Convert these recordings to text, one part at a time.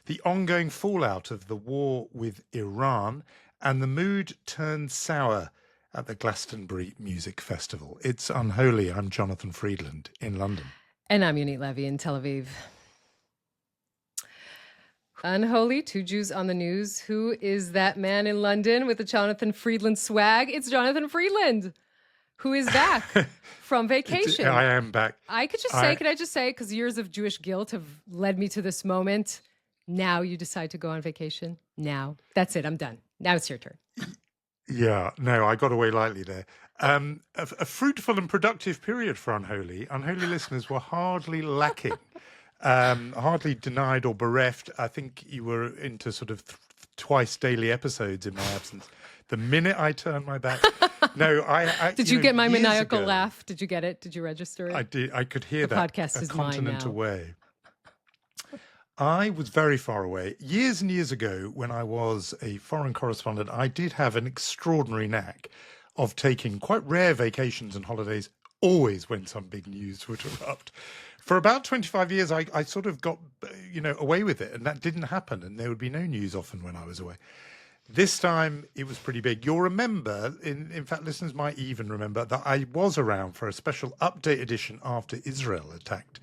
the ongoing fallout of the war with Iran, and the mood turned sour at the Glastonbury Music Festival. It's Unholy. I'm Jonathan Friedland in London. And I'm Yonit Levy in Tel Aviv. Unholy, two Jews on the news. Who is that man in London with the Jonathan Friedland swag? It's Jonathan Friedland, who is back from vacation. I am back. Could I just say, because years of Jewish guilt have led me to this moment. Now you decide to go on vacation. Now. That's it. I'm done. Now it's your turn. Yeah, no, I got away lightly there. A fruitful and productive period for Unholy. Unholy listeners were hardly lacking. Hardly denied or bereft. I think you were into sort of twice daily episodes in my absence. The minute I turned my back, I did you get my maniacal laugh? Did you get it? Did you register it? I did. I could hear the that. Podcast is continent mine now. Away. I was very far away. Years and years ago, when I was a foreign correspondent, I did have an extraordinary knack of taking quite rare vacations and holidays, always when some big news would erupt. For about 25 years, I sort of got, away with it, and that didn't happen, and there would be no news often when I was away. This time, it was pretty big. You'll remember, in fact, listeners might even remember, that I was around for a special update edition after Israel attacked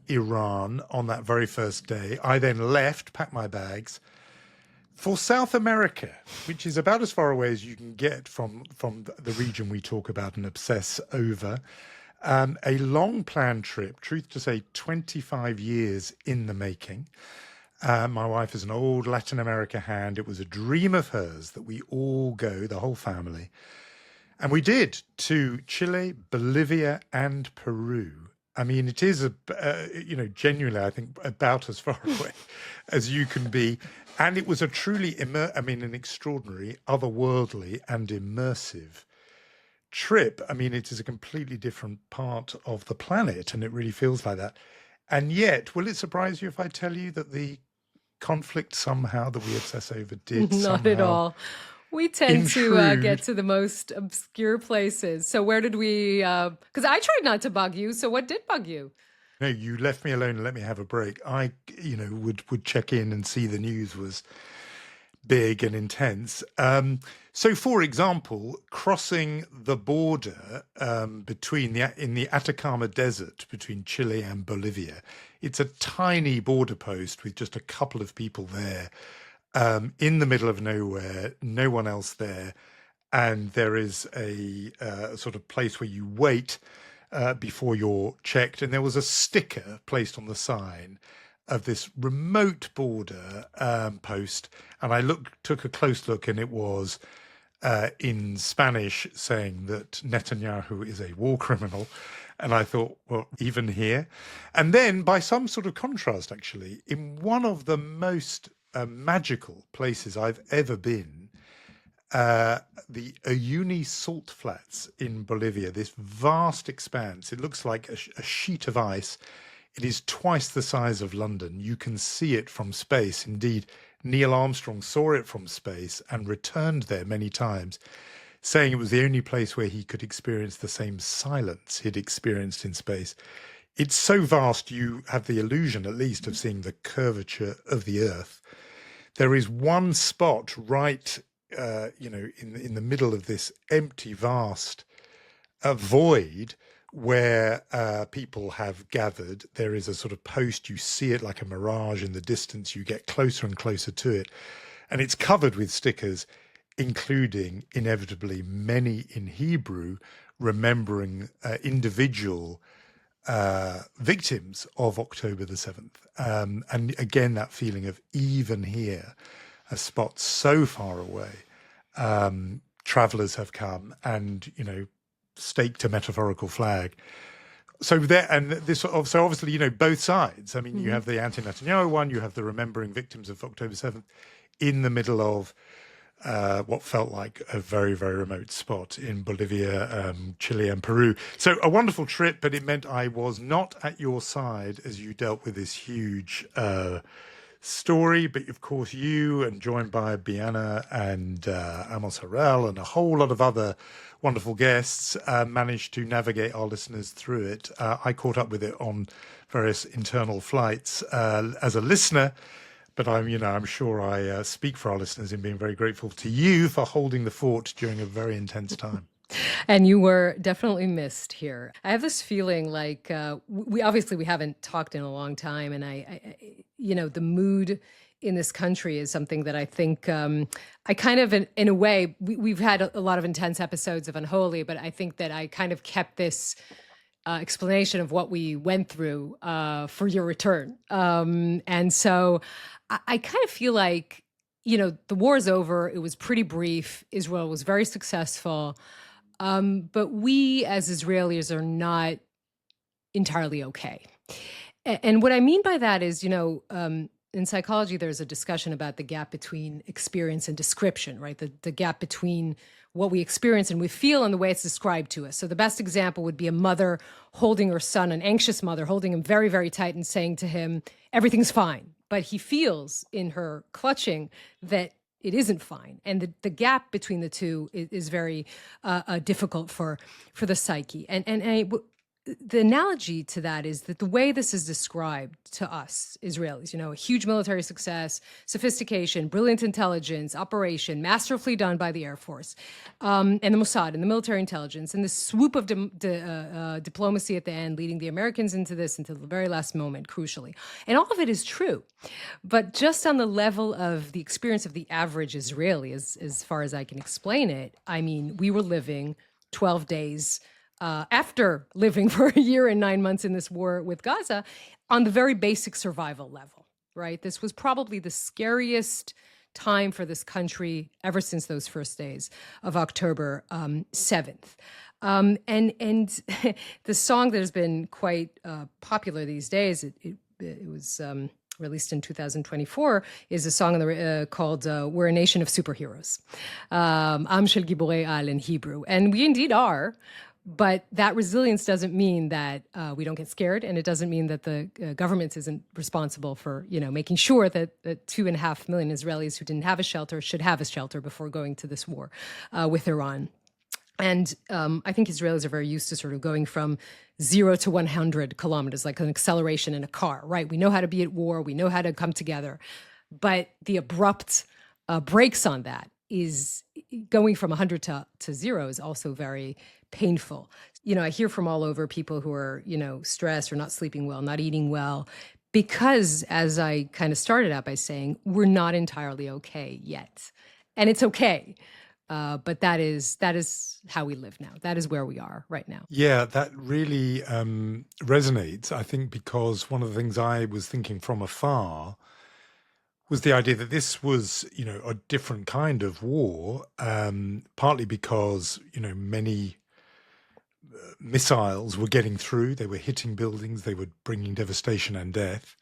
Iran on that very first day. I then left, packed my bags, for South America, which is about as far away as you can get from the region we talk about and obsess over. A long-planned trip, truth to say, 25 years in the making. My wife is an old Latin America hand. It was a dream of hers that we all go, the whole family. And we did, to Chile, Bolivia, and Peru. I mean, it is, genuinely, I think, about as far away as you can be. And it was a truly, an extraordinary, otherworldly and immersive trip. I mean, it is a completely different part of the planet, and it really feels like that. And yet, will it surprise you if I tell you that the conflict somehow that we obsess over did Not at all. We tend to get to the most obscure places. So where did we, because I tried not to bug you. So what did bug you? No, you left me alone and let me have a break. I, would check in and see the news was big and intense. So, for example, crossing the border in the Atacama Desert between Chile and Bolivia, it's a tiny border post with just a couple of people there. In the middle of nowhere, no one else there, and there is a sort of place where you wait before you're checked, and there was a sticker placed on the sign of this remote border post, and I took a close look, and it was in Spanish saying that Netanyahu is a war criminal. And I thought, well, even here? And then, by some sort of contrast, actually, in one of the most magical places I've ever been, the Uyuni salt flats in Bolivia, this vast expanse. It looks like a sheet of ice. It is twice the size of London. You can see it from space. Indeed, Neil Armstrong saw it from space and returned there many times, saying it was the only place where he could experience the same silence he'd experienced in space. It's so vast, you have the illusion, at least, of seeing the curvature of the Earth. There is one spot right, in the middle of this empty, vast void where people have gathered. There is a sort of post. You see it like a mirage in the distance. You get closer and closer to it. And it's covered with stickers, including, inevitably, many in Hebrew, remembering individual victims of October the 7th. And again, that feeling of even here, a spot so far away, travelers have come and, staked a metaphorical flag. So obviously, both sides. I mean, you have the anti-Netanyahu one, you have the remembering victims of October 7th in the middle of what felt like a very, very remote spot in Bolivia, Chile and Peru. So a wonderful trip, but it meant I was not at your side as you dealt with this huge story. But of course, you, and joined by Biana and Amos Harel and a whole lot of other wonderful guests, managed to navigate our listeners through it. I caught up with it on various internal flights as a listener. But I'm sure I speak for our listeners in being very grateful to you for holding the fort during a very intense time. And you were definitely missed here. I have this feeling like we haven't talked in a long time, and the mood in this country is something that I think I kind of, in a way, we've had a lot of intense episodes of Unholy, but I think that I kind of kept this explanation of what we went through for your return. And so I kind of feel like, the war is over. It was pretty brief. Israel was very successful. But we as Israelis are not entirely okay. And what I mean by that is, in psychology, there's a discussion about the gap between experience and description, right? The gap between what we experience and we feel and the way it's described to us. So the best example would be a mother holding her son, an anxious mother, holding him very, very tight and saying to him, everything's fine. But he feels in her clutching that it isn't fine. And the gap between the two is very difficult for the psyche. And the analogy to that is that the way this is described to us Israelis, a huge military success, sophistication, brilliant intelligence, operation, masterfully done by the Air Force, and the Mossad and the military intelligence, and the swoop of diplomacy at the end, leading the Americans into this until the very last moment, crucially. And all of it is true. But just on the level of the experience of the average Israeli, as far as I can explain it, I mean, we were living 12 days after living for a year and 9 months in this war with Gaza, on the very basic survival level, right? This was probably the scariest time for this country ever since those first days of October 7th. And the song that has been quite popular these days, it was released in 2024, is a song called We're a Nation of Superheroes, Am Shel Giborei Al in Hebrew. And we indeed are. But that resilience doesn't mean that we don't get scared, and it doesn't mean that the government isn't responsible for, making sure that 2.5 million Israelis who didn't have a shelter should have a shelter before going to this war with Iran. And I think Israelis are very used to sort of going from 0 to 100 kilometers, like an acceleration in a car, right? We know how to be at war. We know how to come together. But the abrupt brakes on that is going from 100 to 0 is also very painful. I hear from all over people who are, stressed or not sleeping well, not eating well, because as I kind of started out by saying, we're not entirely okay yet. And it's okay. But that is how we live now. That is where we are right now. Yeah, that really resonates, I think, because one of the things I was thinking from afar was the idea that this was, a different kind of war, partly because, many missiles were getting through, they were hitting buildings, they were bringing devastation and death,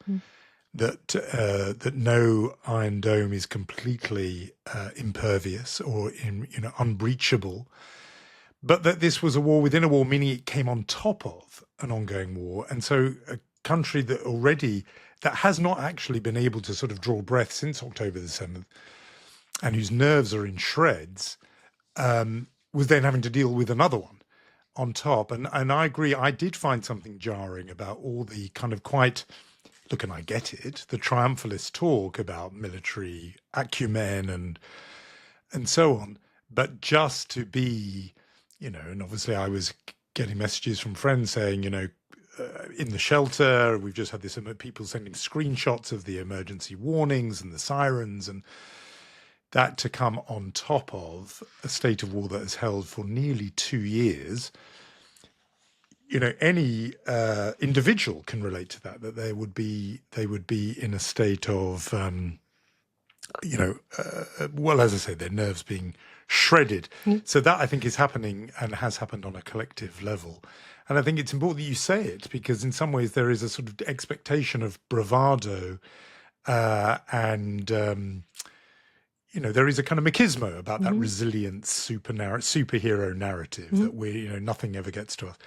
that no Iron Dome is completely impervious or unbreachable, but that this was a war within a war, meaning it came on top of an ongoing war. And so a country that has not actually been able to sort of draw breath since October the 7th, and whose nerves are in shreds, was then having to deal with another one on top. And I agree, I did find something jarring about all the kind of quite, look, and I get it, the triumphalist talk about military acumen and so on. But just to be, and obviously I was getting messages from friends saying, in the shelter, we've just had this, people sending screenshots of the emergency warnings and the sirens, and that to come on top of a state of war that has held for nearly 2 years, any individual can relate to that they would be in a state of, well, as I say, their nerves being shredded. So that I think is happening and has happened on a collective level. And I think it's important that you say it, because in some ways there is a sort of expectation of bravado and there is a kind of machismo about that resilient superhero narrative that nothing ever gets to us.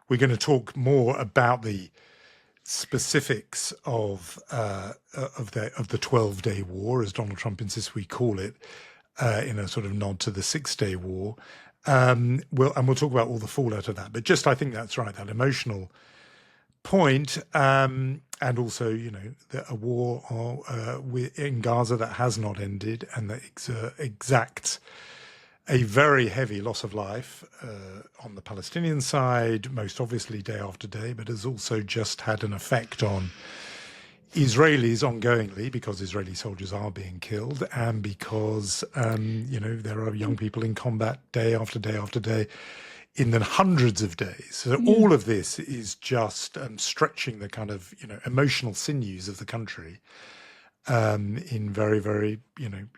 We're going to talk more about the specifics of the 12-day war, as Donald Trump insists we call it, in a sort of nod to the 6-day war. We'll talk about all the fallout of that. But just, I think that's right, that emotional point. And also, a war in Gaza that has not ended and that exacts a very heavy loss of life on the Palestinian side, most obviously day after day, but has also just had an effect on Israelis ongoingly, because Israeli soldiers are being killed, and because there are young people in combat day after day after day in the hundreds of days. So all of this is just stretching the kind of emotional sinews of the country in very, very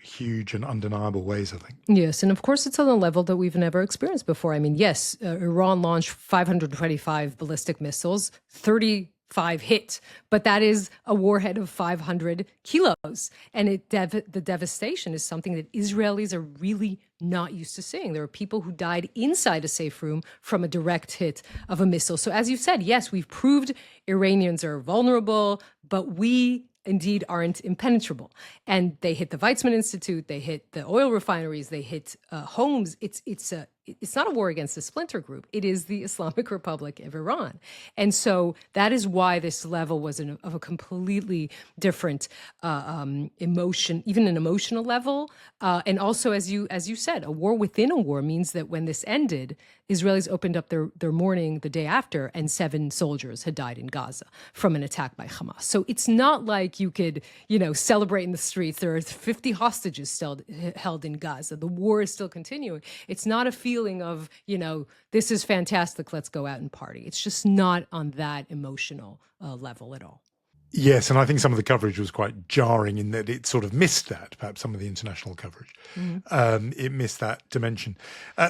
huge and undeniable ways, I think. Yes, and of course it's on a level that we've never experienced before. I mean, yes, Iran launched 525 ballistic missiles, 35 hit, but that is a warhead of 500 kilos. And the devastation is something that Israelis are really not used to seeing. There are people who died inside a safe room from a direct hit of a missile. So as you said, yes, we've proved Iranians are vulnerable, but we indeed aren't impenetrable. And they hit the Weizmann Institute, they hit the oil refineries, they hit homes. It's not a war against a splinter group. It is the Islamic Republic of Iran. And so that is why this level was of a completely different emotion, even an emotional level. And also, as you said, a war within a war means that when this ended, Israelis opened up their mourning the day after, and 7 soldiers had died in Gaza from an attack by Hamas. So it's not like you could, celebrate in the streets. There are 50 hostages still held in Gaza. The war is still continuing. It's not a feeling of, this is fantastic, let's go out and party. It's just not on that emotional level at all. Yes, and I think some of the coverage was quite jarring in that it sort of missed that, perhaps some of the international coverage. It missed that dimension.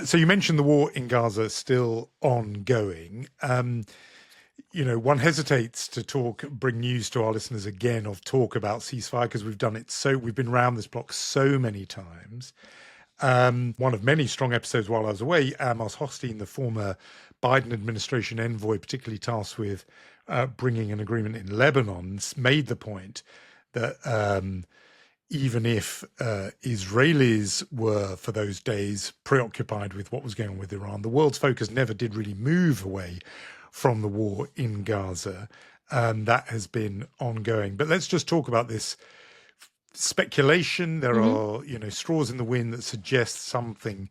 So you mentioned the war in Gaza still ongoing. One hesitates to bring news to our listeners again of talk about ceasefire, because we've been around this block so many times. One of many strong episodes while I was away, Amos Hochstein, the former Biden administration envoy, particularly tasked with bringing an agreement in Lebanon, made the point that even if Israelis were, for those days, preoccupied with what was going on with Iran, the world's focus never did really move away from the war in Gaza. That has been ongoing. But let's just talk about this speculation. There are, straws in the wind that suggest something,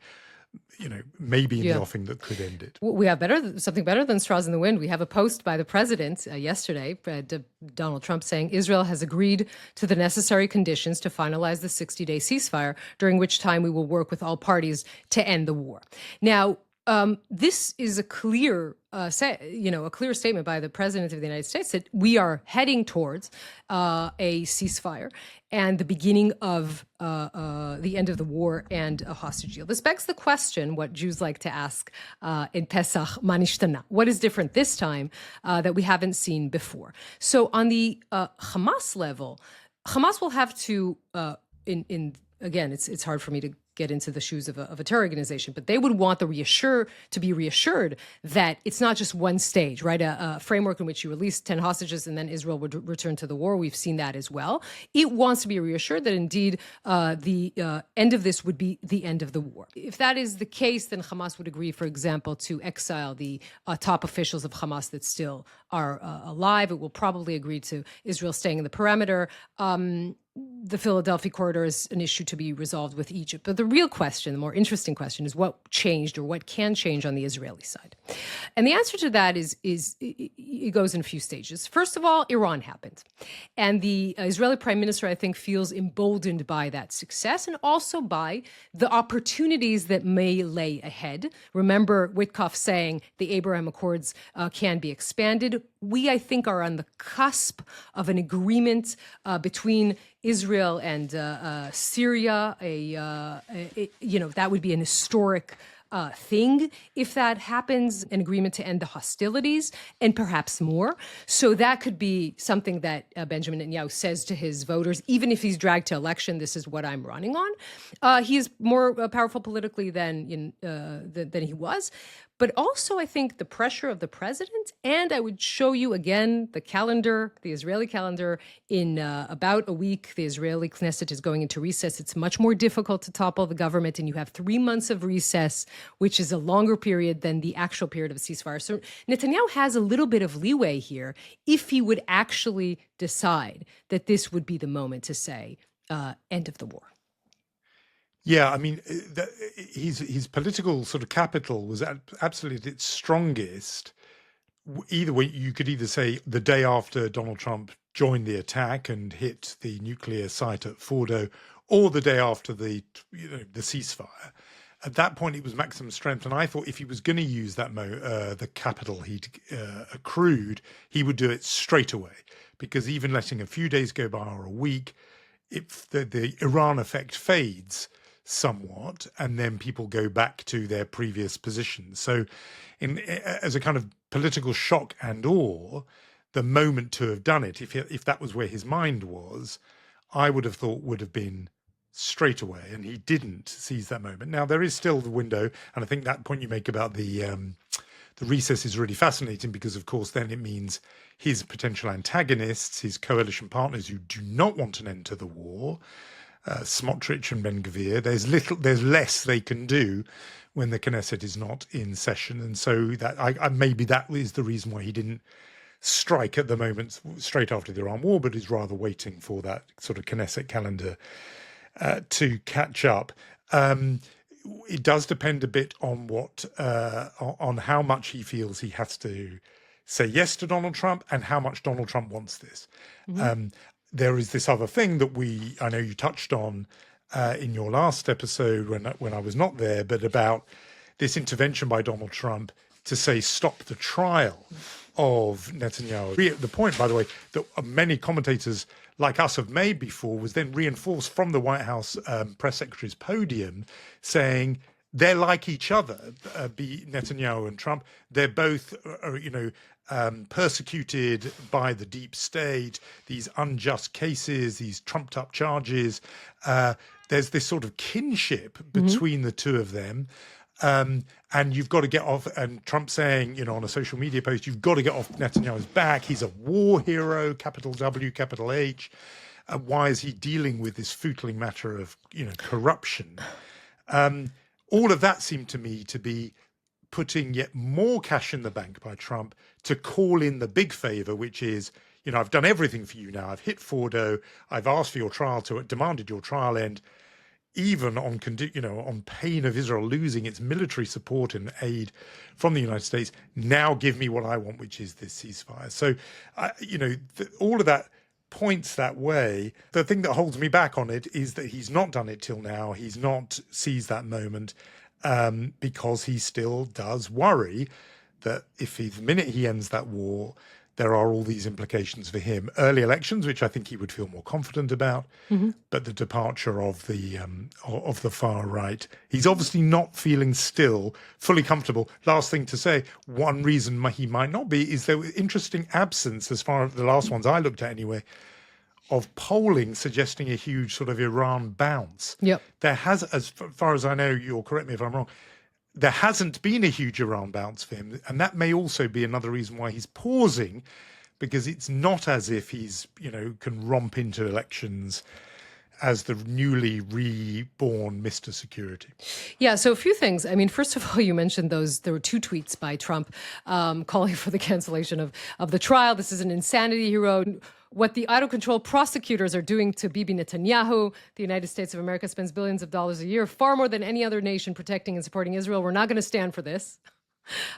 maybe in the offing that could end it. We have something better than straws in the wind. We have a post by the president yesterday, Donald Trump, saying Israel has agreed to the necessary conditions to finalize the 60-day ceasefire, during which time we will work with all parties to end the war. Now, this is a clear, a clear statement by the president of the United States that we are heading towards a ceasefire and the beginning of the end of the war and a hostage deal. This begs the question, what Jews like to ask in Pesach, Ma nishtana? What is different this time that we haven't seen before? So on the Hamas level, Hamas will have to, again, it's hard for me to get into the shoes of a terror organization, but they would want to be reassured that it's not just one stage, right? A framework in which you release 10 hostages and then Israel would return to the war. We've seen that as well. It wants to be reassured that indeed the end of this would be the end of the war. If that is the case, then Hamas would agree, for example, to exile the top officials of Hamas that still are alive. It will probably agree to Israel staying in the perimeter. The Philadelphia corridor is an issue to be resolved with Egypt. But the real question, the more interesting question, is what changed or what can change on the Israeli side. And the answer to that is it goes in a few stages. First of all, Iran happened. And the Israeli prime minister, I think, feels emboldened by that success and also by the opportunities that may lay ahead. Remember Witkoff saying the Abraham Accords can be expanded. We, I think, are on the cusp of an agreement between Israel and Syria. That would be an historic thing if that happens, an agreement to end the hostilities and perhaps more. So that could be something that Benjamin Netanyahu says to his voters, even if he's dragged to election, this is what I'm running on. He is more powerful politically than he was. but also I think the pressure of the president. And I would show you again the calendar, the Israeli calendar. In about a week, the Israeli Knesset is going into recess. It's much more difficult to topple the government, and you have 3 months of recess, which is a longer period than the actual period of a ceasefire. So Netanyahu has a little bit of leeway here if he would actually decide that this would be the moment to say, end of the war. Yeah, I mean, his political sort of capital was absolutely at its strongest. Either way, you could either say the day after Donald Trump joined the attack and hit the nuclear site at Fordo, or the day after the ceasefire. At that point, it was maximum strength, and I thought if he was going to use that the capital he'd accrued, he would do it straight away, because even letting a few days go by or a week, if the Iran effect fades somewhat, and then people go back to their previous positions. So, as a kind of political shock and awe, the moment to have done it, if that was where his mind was, I would have thought would have been straight away, and he didn't seize that moment. Now there is still the window, and I think that point you make about the recess is really fascinating, because of course then it means his potential antagonists, his coalition partners who do not want an end to the war, Smotrich and Ben-Gvir, there's less they can do when the Knesset is not in session, and so that maybe that is the reason why he didn't strike at the moment straight after the Iran war, but is rather waiting for that sort of Knesset calendar to catch up. It does depend a bit on on how much he feels he has to say yes to Donald Trump and how much Donald Trump wants this. Mm-hmm. There is this other thing that I know you touched on in your last episode when I was not there, but about this intervention by Donald Trump to say stop the trial of Netanyahu. The point, by the way, that many commentators like us have made before was then reinforced from the White House press secretary's podium, saying they're like each other, be Netanyahu and Trump. They're both, persecuted by the deep state, these unjust cases, these trumped up charges. There's this sort of kinship between the two of them. And you've got to get off, and Trump saying, on a social media post, you've got to get off Netanyahu's back. He's a war hero, capital W, capital H. Why is he dealing with this footling matter of, corruption? All of that seemed to me to be putting yet more cash in the bank by Trump to call in the big favor, which is, I've done everything for you now. I've hit Fordo. I've asked for your trial demanded your trial end, even on pain of Israel losing its military support and aid from the United States. Now give me what I want, which is this ceasefire. So, all of that points that way. The thing that holds me back on it is that he's not done it till now. He's not seized that moment because he still does worry that the minute he ends that war, there are all these implications for him. Early elections, which I think he would feel more confident about, but the departure of the far right, he's obviously not feeling still fully comfortable. Last thing to say, one reason he might not be is there was interesting absence, as far as the last ones I looked at anyway, of polling suggesting a huge sort of Iran bounce. Yep. There has, as far as I know, you'll correct me if I'm wrong, there hasn't been a huge Iran bounce for him. And that may also be another reason why he's pausing, because it's not as if he's, can romp into elections as the newly reborn Mr. Security. Yeah, so a few things. I mean, first of all, you mentioned there were 2 tweets by Trump calling for the cancellation of the trial. This is an insanity, he wrote. What the out-of-control prosecutors are doing to Bibi Netanyahu. The United States of America spends billions of dollars a year, far more than any other nation, protecting and supporting Israel. We're not going to stand for this.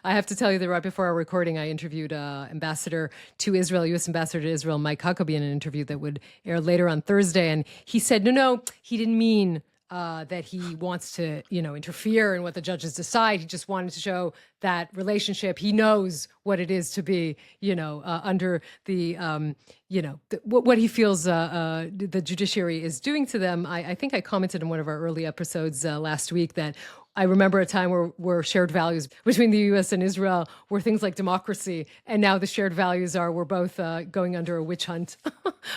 I have to tell you that right before our recording, I interviewed U.S. Ambassador to Israel, Mike Huckabee, in an interview that would air later on Thursday. And he said, no, he didn't mean that he wants to, interfere in what the judges decide. He just wanted to show that relationship. He knows what it is to be, under the, what he feels the judiciary is doing to them. I think I commented in one of our early episodes last week that I remember a time where shared values between the U.S. and Israel were things like democracy, and now the shared values are we're both going under a witch hunt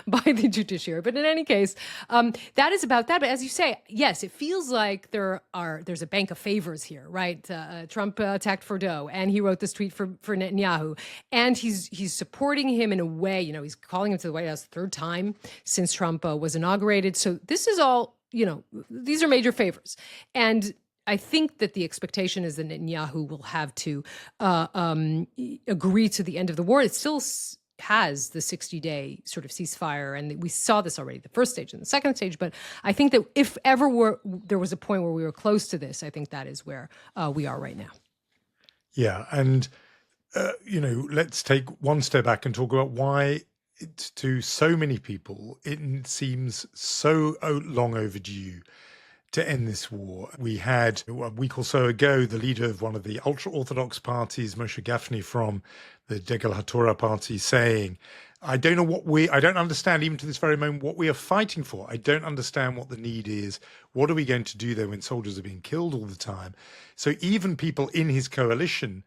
by the judiciary. But in any case, that is about that. But as you say, yes, it feels like there's a bank of favors here, right? Trump attacked Trudeau, and he wrote this tweet for Netanyahu, and he's supporting him in a way. You know, he's calling him to the White House the third time since Trump was inaugurated. So this is all, you know, these are major favors, and I think that the expectation is that Netanyahu will have to agree to the end of the war. It still has the 60-day sort of ceasefire, and we saw this already, the first stage and the second stage. But I think that if ever there was a point where we were close to this, I think that is where we are right now. Yeah, and you know, let's take one step back and talk about why to so many people it seems so long overdue to end this war. We had a week or so ago the leader of one of the ultra-Orthodox parties, Moshe Gafni from the Degel HaTorah party, saying, I don't understand even to this very moment what we are fighting for. I don't understand what the need is. What are we going to do there when soldiers are being killed all the time? So even people in his coalition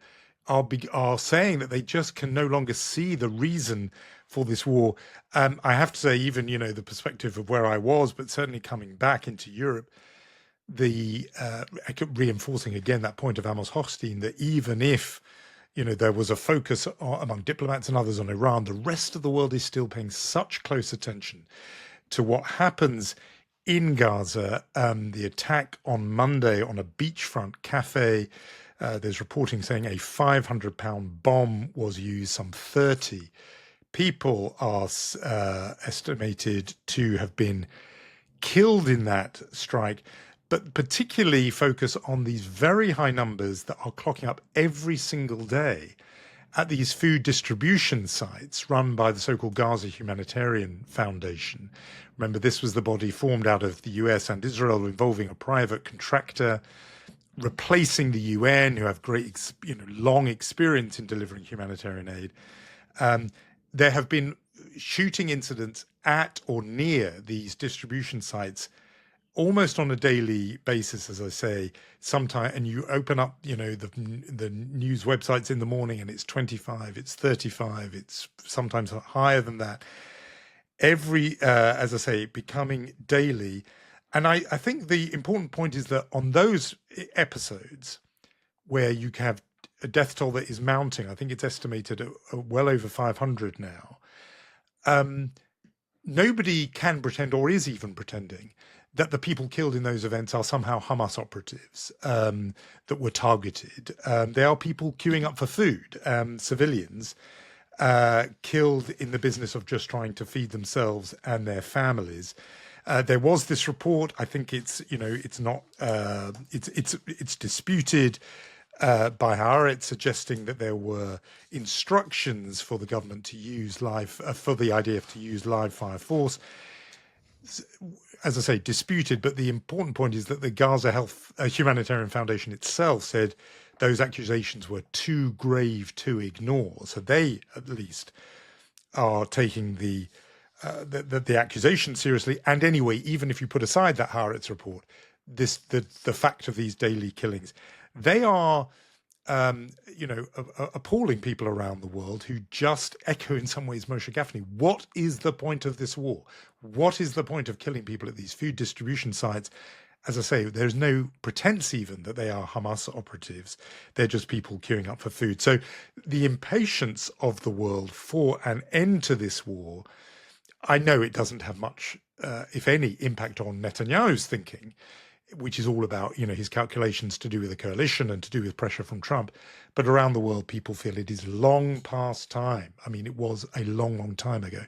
are saying that they just can no longer see the reason for this war. I have to say, even, you know, the perspective of where I was, but certainly coming back into Europe, reinforcing again that point of Amos Hochstein, that even if, you know, there was a focus among diplomats and others on Iran, the rest of the world is still paying such close attention to what happens in Gaza. The attack on Monday on a beachfront cafe, there's reporting saying a 500-pound bomb was used. Some 30 people are estimated to have been killed in that strike, but particularly focus on these very high numbers that are clocking up every single day at these food distribution sites run by the so-called Gaza Humanitarian Foundation. Remember, this was the body formed out of the US and Israel, involving a private contractor, replacing the UN, who have great, you know, long experience in delivering humanitarian aid. There have been shooting incidents at or near these distribution sites almost on a daily basis, as I say. Sometimes, and you open up, you know, the news websites in the morning, and it's 25, it's 35, it's sometimes higher than that. As I say, becoming daily. And I think the important point is that on those episodes where you have a death toll that is mounting, I think it's estimated at well over 500 now, nobody can pretend, or is even pretending, that the people killed in those events are somehow Hamas operatives that were targeted. They are people queuing up for food, civilians killed in the business of just trying to feed themselves and their families. There was this report. I think it's, you know, it's not, it's disputed by Haaretz, suggesting that there were instructions for the government to use for the IDF to use live fire force. As I say, disputed, but the important point is that the Gaza Humanitarian Foundation itself said those accusations were too grave to ignore. So they, at least, are taking the accusation seriously. And anyway, even if you put aside that Haaretz report, the fact of these daily killings, they are, you know, appalling people around the world who just echo in some ways Moshe Gafni. What is the point of this war? What is the point of killing people at these food distribution sites? As I say, there's no pretense even that they are Hamas operatives. They're just people queuing up for food. So the impatience of the world for an end to this war, I know it doesn't have much, if any, impact on Netanyahu's thinking, which is all about, you know, his calculations to do with the coalition and to do with pressure from Trump. But around the world, people feel it is long past time. I mean, it was a long, long time ago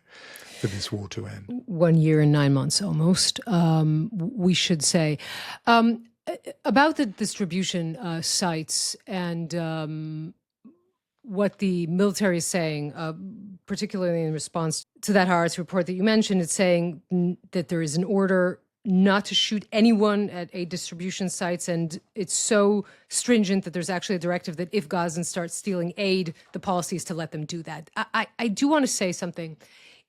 for this war to end. 1 year and 9 months almost, we should say. About the distribution sites and what the military is saying, particularly in response to that Haaretz report that you mentioned, it's saying that there is an order not to shoot anyone at aid distribution sites. And it's so stringent that there's actually a directive that if Gazans start stealing aid, the policy is to let them do that. I do want to say something.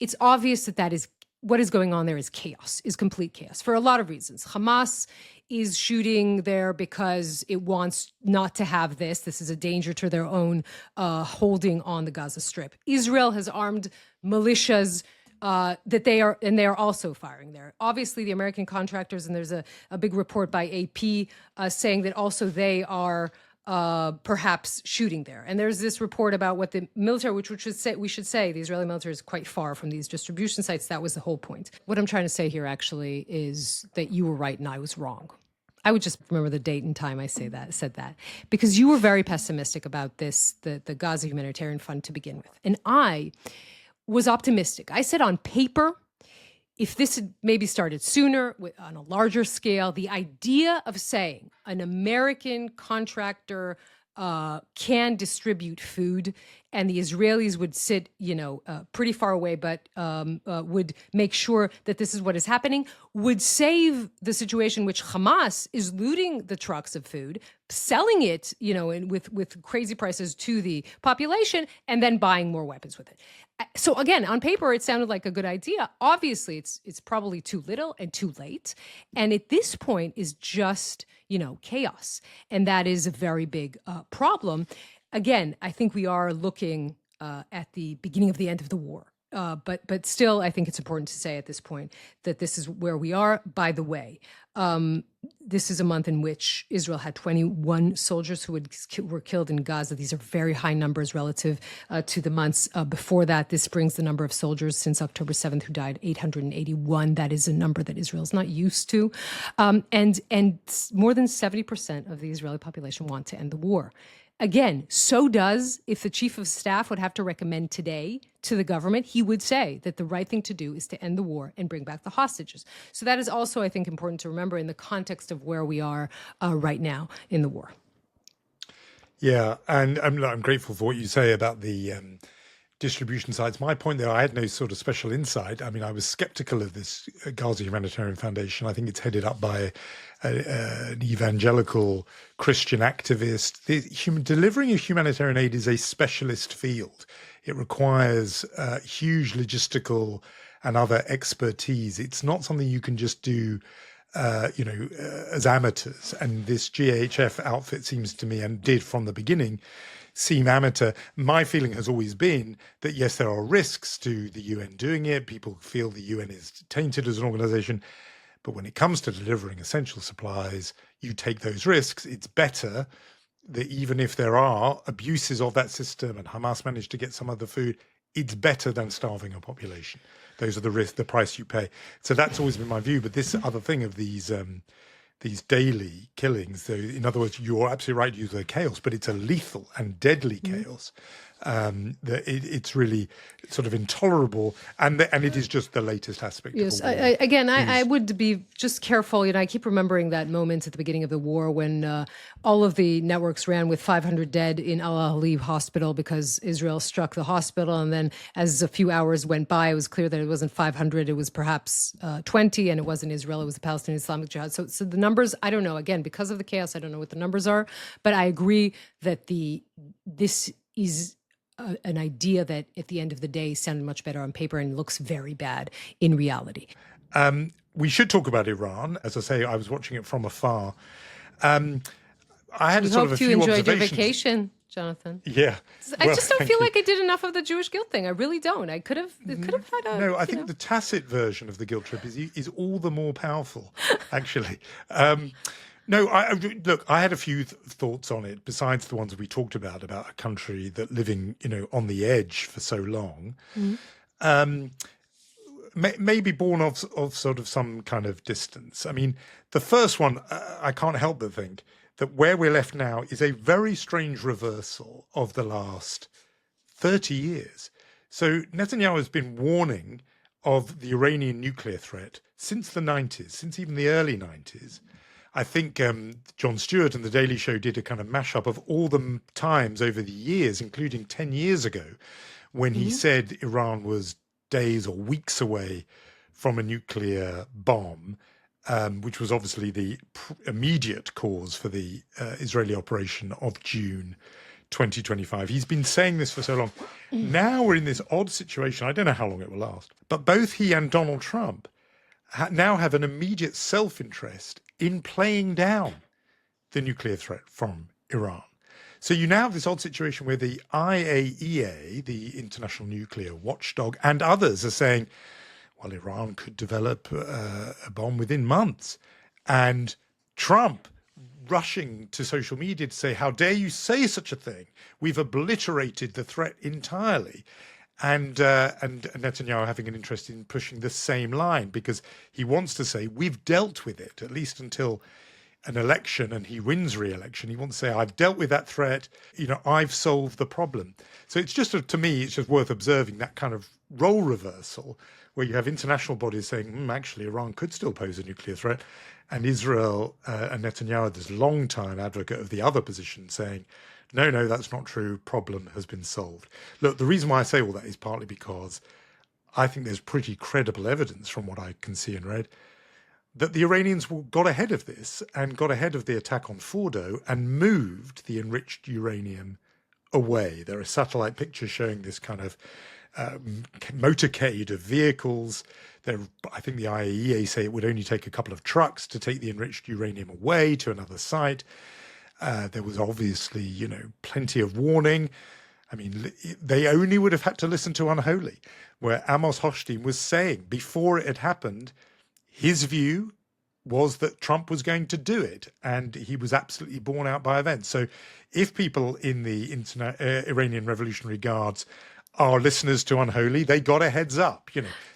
It's obvious that that is what is going on there is chaos, is complete chaos for a lot of reasons. Hamas is shooting there because it wants not to have this. This is a danger to their own holding on the Gaza Strip. Israel has armed militias that they are also firing there. Obviously, the American contractors, and there's a big report by AP saying that also they are perhaps shooting there. And there's this report about what the military, which we should say the Israeli military is quite far from these distribution sites. That was the whole point. What I'm trying to say here actually is that you were right and I was wrong. I would just remember the date and time I said that, because you were very pessimistic about this, the Gaza Humanitarian Fund to begin with. And I was optimistic. I said on paper, if this had maybe started sooner on a larger scale, the idea of saying an American contractor can distribute food and the Israelis would sit, pretty far away, but would make sure that this is what is happening, would save the situation which Hamas is looting the trucks of food, selling it, with crazy prices to the population, and then buying more weapons with it. So again, on paper, it sounded like a good idea. Obviously, it's probably too little and too late. And at this point is just, chaos. And that is a very big problem. Again, I think we are looking at the beginning of the end of the war. But still, I think it's important to say at this point that this is where we are. By the way, this is a month in which Israel had 21 soldiers who were killed in Gaza. These are very high numbers relative to the months before that. This brings the number of soldiers since October 7th who died 881. That is a number that Israel is not used to. And more than 70% of the Israeli population want to end the war. Again, so does, if the chief of staff would have to recommend today to the government, he would say that the right thing to do is to end the war and bring back the hostages. So that is also, I think, important to remember in the context of where we are right now in the war. Yeah, and I'm grateful for what you say about the distribution sites. My point there, I had no sort of special insight. I mean, I was skeptical of this Gaza Humanitarian Foundation. I think it's headed up by an evangelical Christian activist. Delivering a humanitarian aid is a specialist field. It requires huge logistical and other expertise. It's not something you can just do as amateurs. And this GHF outfit seems to me, and did from the beginning, seem amateur. My feeling has always been that, yes, there are risks to the UN doing it. People feel the UN is tainted as an organization. But when it comes to delivering essential supplies, you take those risks. It's better that even if there are abuses of that system and Hamas managed to get some of the food, it's better than starving a population. Those are the risks, the price you pay. So that's always been my view. But this other thing of these daily killings, so in other words, you're absolutely right to use the chaos, but it's a lethal and deadly chaos. That it's really sort of intolerable, and it is just the latest aspect. Yes, of the war. I would be just careful. I keep remembering that moment at the beginning of the war when all of the networks ran with 500 dead in Al-Ahli hospital because Israel struck the hospital, and then as a few hours went by, it was clear that it wasn't 500, it was perhaps 20, and it wasn't Israel, it was the Palestinian Islamic Jihad. So the numbers, I don't know. Again, because of the chaos, I don't know what the numbers are, but I agree that this is an idea that at the end of the day sounded much better on paper and looks very bad in reality. We should talk about Iran. As I say, I was watching it from afar. I had a few you enjoyed your observations. vacation, Jonathan. Yeah. I just don't feel like I did enough of the Jewish guilt thing. I really don't. I could have had a... No, I think the tacit version of the guilt trip is all the more powerful, actually. No, look, I had a few thoughts on it, besides the ones we talked about a country that living, on the edge for so long. Maybe born of sort of some kind of distance. I mean, the first one, I can't help but think that where we're left now is a very strange reversal of the last 30 years. So Netanyahu has been warning of the Iranian nuclear threat since the 90s, since even the early 90s. I think Jon Stewart and The Daily Show did a kind of mashup of all the times over the years, including 10 years ago, when he said Iran was days or weeks away from a nuclear bomb, which was obviously the immediate cause for the Israeli operation of June 2025. He's been saying this for so long. Now we're in this odd situation. I don't know how long it will last. But both he and Donald Trump now have an immediate self-interest in playing down the nuclear threat from Iran. So you now have this odd situation where the IAEA, the International Nuclear Watchdog, and others are saying, well, Iran could develop a bomb within months. And Trump rushing to social media to say, how dare you say such a thing? We've obliterated the threat entirely. And Netanyahu having an interest in pushing the same line because he wants to say, we've dealt with it, at least until an election and he wins re-election. He wants to say, I've dealt with that threat. I've solved the problem. So it's just, to me, it's just worth observing that kind of role reversal where you have international bodies saying, actually, Iran could still pose a nuclear threat. And Israel and Netanyahu, this long-time advocate of the other position, saying, no, that's not true. Problem has been solved. Look, the reason why I say all that is partly because I think there's pretty credible evidence from what I can see and read that the Iranians got ahead of this and got ahead of the attack on Fordo and moved the enriched uranium away. There are satellite pictures showing this kind of motorcade of vehicles. I think the IAEA say it would only take a couple of trucks to take the enriched uranium away to another site. There was obviously, plenty of warning. I mean, they only would have had to listen to Unholy, where Amos Hochstein was saying before it had happened, his view was that Trump was going to do it, and he was absolutely borne out by events. So if people in the Iranian Revolutionary Guards are listeners to Unholy, they got a heads up.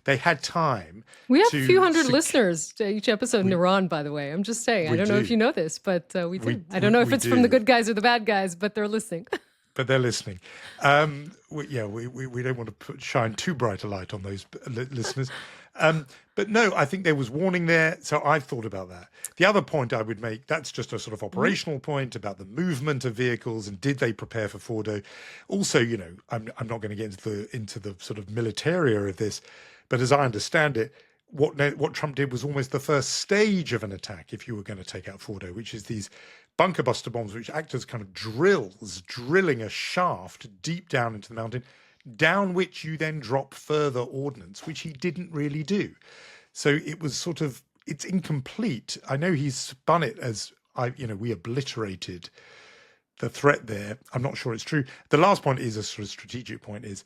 They had time. We have a few hundred listeners to each episode in Iran, by the way. I'm just saying. I don't know if you know this, but we do. I don't know if it's from the good guys or the bad guys, but they're listening. But they're listening. We don't want to shine too bright a light on those listeners. But no, I think there was warning there. So I've thought about that. The other point I would make, that's just a sort of operational point about the movement of vehicles and did they prepare for Fordo. Also, I'm not going to get into the sort of militaria of this, but as I understand it, what Trump did was almost the first stage of an attack if you were going to take out Fordo, which is these bunker buster bombs, which act as kind of drilling a shaft deep down into the mountain, down which you then drop further ordnance, which he didn't really do. So it was it's incomplete. I know he's spun it as, we obliterated the threat there. I'm not sure it's true. The last point is a sort of strategic point is,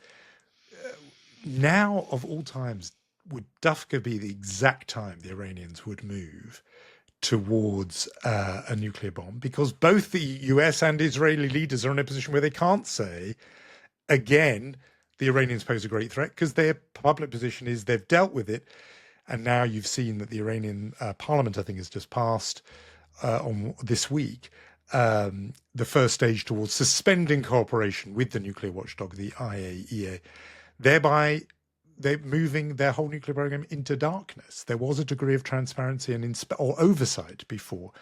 now of all times, would Dafka be the exact time the Iranians would move towards a nuclear bomb? Because both the US and Israeli leaders are in a position where they can't say, again, the Iranians pose a great threat, because their public position is they've dealt with it. And now you've seen that the Iranian parliament, I think, has just passed on this week, the first stage towards suspending cooperation with the nuclear watchdog, the IAEA. Thereby, they're moving their whole nuclear program into darkness. There was a degree of transparency and or oversight before.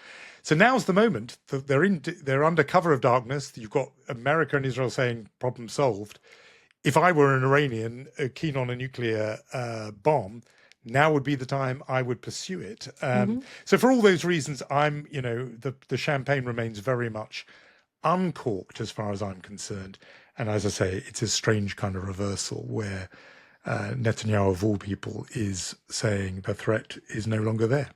So now's the moment. They're under cover of darkness. You've got America and Israel saying, problem solved. If I were an Iranian keen on a nuclear bomb, now would be the time I would pursue it. So for all those reasons, the champagne remains very much uncorked as far as I'm concerned. And as I say, it's a strange kind of reversal where Netanyahu, of all people, is saying the threat is no longer there.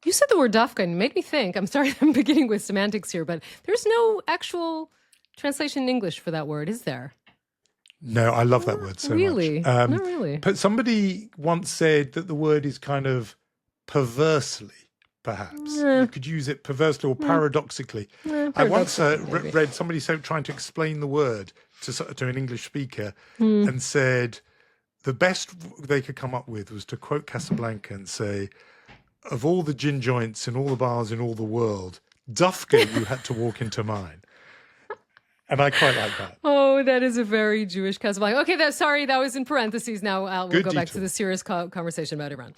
You said the word Dafka and it made me think, I'm sorry I'm beginning with semantics here, but there's no actual translation in English for that word, is there? No, I love that word so really? much. Not really. But somebody once said that the word is kind of perversely, perhaps. You could use it perversely or paradoxically. I once read somebody trying to explain the word to an English speaker and said the best they could come up with was to quote Casablanca and say, of all the gin joints in all the bars in all the world, Dafka you had to walk into mine. And I quite like that. Oh, that is a very Jewish Casablanca. Okay, that was in parentheses. Now we'll go back to the serious conversation about Iran.